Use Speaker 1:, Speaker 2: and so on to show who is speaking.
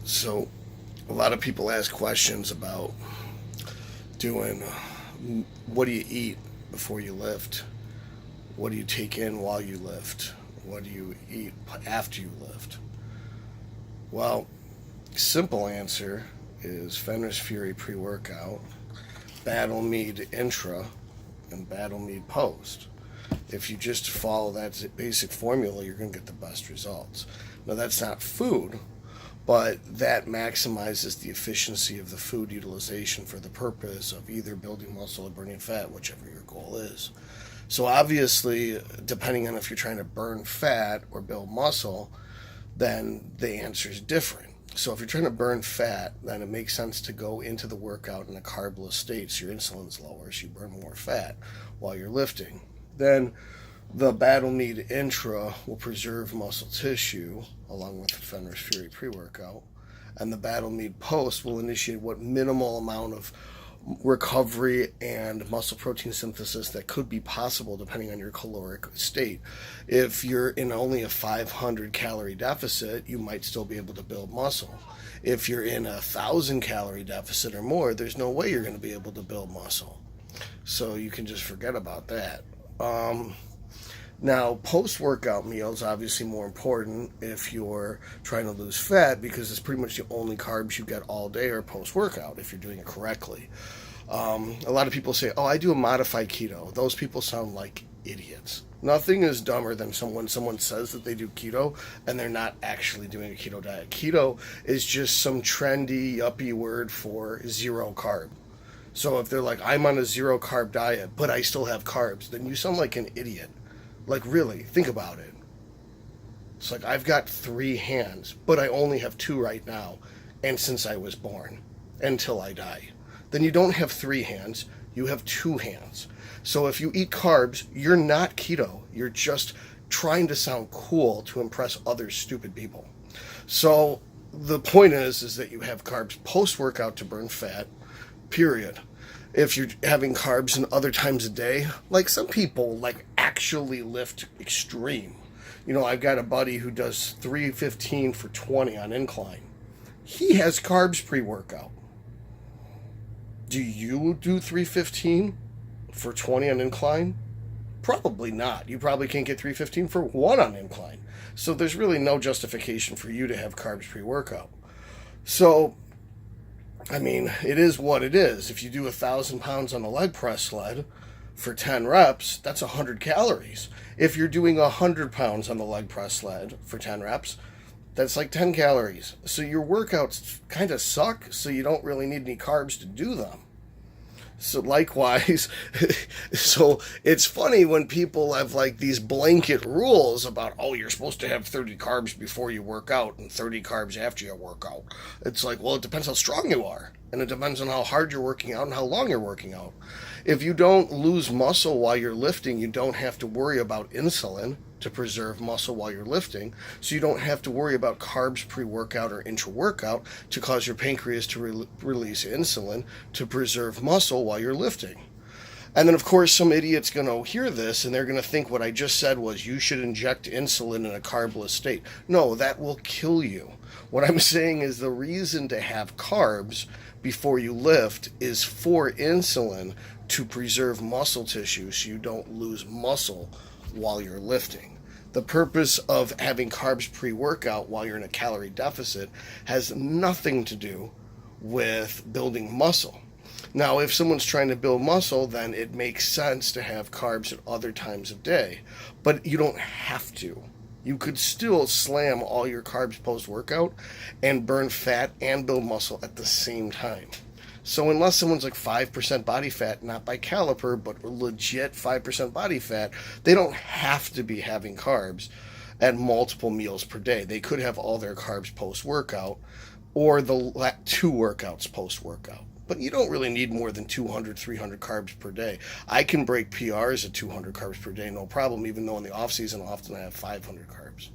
Speaker 1: So, a lot of people ask questions about doing what do you eat before you lift? What do you take in while you lift? What do you eat after you lift? Well, simple answer is Fenris Fury pre workout, Battle Mead intra, and Battle Mead post. If you just follow that basic formula, you're going to get the best results. Now, that's not food, but that maximizes the efficiency of the food utilization for the purpose of either building muscle or burning fat, whichever your goal is. So obviously, depending on if you're trying to burn fat or build muscle, then the answer is different. So if you're trying to burn fat, then it makes sense to go into the workout in a carbless state, so your insulin's lower, so you burn more fat while you're lifting. Then the Battle Mead intra will preserve muscle tissue along with the Fenris Fury pre-workout, and the Battle Mead post will initiate what minimal amount of recovery and muscle protein synthesis that could be possible depending on your caloric state. If you're in only a 500 calorie deficit, you might still be able to build muscle. If you're in a 1,000 calorie deficit or more, there's no way you're going to be able to build muscle. So you can just forget about that. Now, post-workout meals obviously more important if you're trying to lose fat, because it's pretty much the only carbs you get all day are post-workout if you're doing it correctly. A lot of people say, oh, I do a modified keto. Those people sound like idiots. Nothing is dumber than someone says that they do keto and they're not actually doing a keto diet. Keto is just some trendy, yuppie word for zero carb. So if they're like, I'm on a zero carb diet, but I still have carbs, then you sound like an idiot. Like, really, think about it. It's like, I've got 3 hands, but I only have 2 right now, and since I was born, until I die. Then you don't have 3 hands, you have 2 hands. So if you eat carbs, you're not keto. You're just trying to sound cool to impress other stupid people. So the point is that you have carbs post-workout to burn fat, period. If you're having carbs in other times of day, like some people like actually lift extreme. You know, I've got a buddy who does 315 for 20 on incline. He has carbs pre-workout. Do you do 315 for 20 on incline? Probably not. You probably can't get 315 for 1 on incline. So there's really no justification for you to have carbs pre-workout. So I mean, it is what it is. If you do 1,000 pounds on a leg press sled for 10 reps, that's 100 calories. If you're doing 100 pounds on the leg press sled for 10 reps, that's like 10 calories. So your workouts kind of suck, so you don't really need any carbs to do them. So likewise, so it's funny when people have like these blanket rules about, oh, you're supposed to have 30 carbs before you work out and 30 carbs after you work out. It's like, well, it depends how strong you are. And it depends on how hard you're working out and how long you're working out. If you don't lose muscle while you're lifting, you don't have to worry about insulin to preserve muscle while you're lifting. So you don't have to worry about carbs pre-workout or intra-workout to cause your pancreas to release insulin to preserve muscle while you're lifting. And then, of course, some idiot's going to hear this and they're going to think what I just said was you should inject insulin in a carbless state. No, that will kill you. What I'm saying is the reason to have carbs before you lift is for insulin to preserve muscle tissue so you don't lose muscle while you're lifting. The purpose of having carbs pre-workout while you're in a calorie deficit has nothing to do with building muscle. Now, if someone's trying to build muscle, then it makes sense to have carbs at other times of day. But you don't have to. You could still slam all your carbs post-workout and burn fat and build muscle at the same time. So unless someone's like 5% body fat, not by caliper, but legit 5% body fat, they don't have to be having carbs at multiple meals per day. They could have all their carbs post-workout or the 2 workouts post-workout. But you don't really need more than 200, 300 carbs per day. I can break PRs at 200 carbs per day, no problem, even though in the off season I'll often have 500 carbs.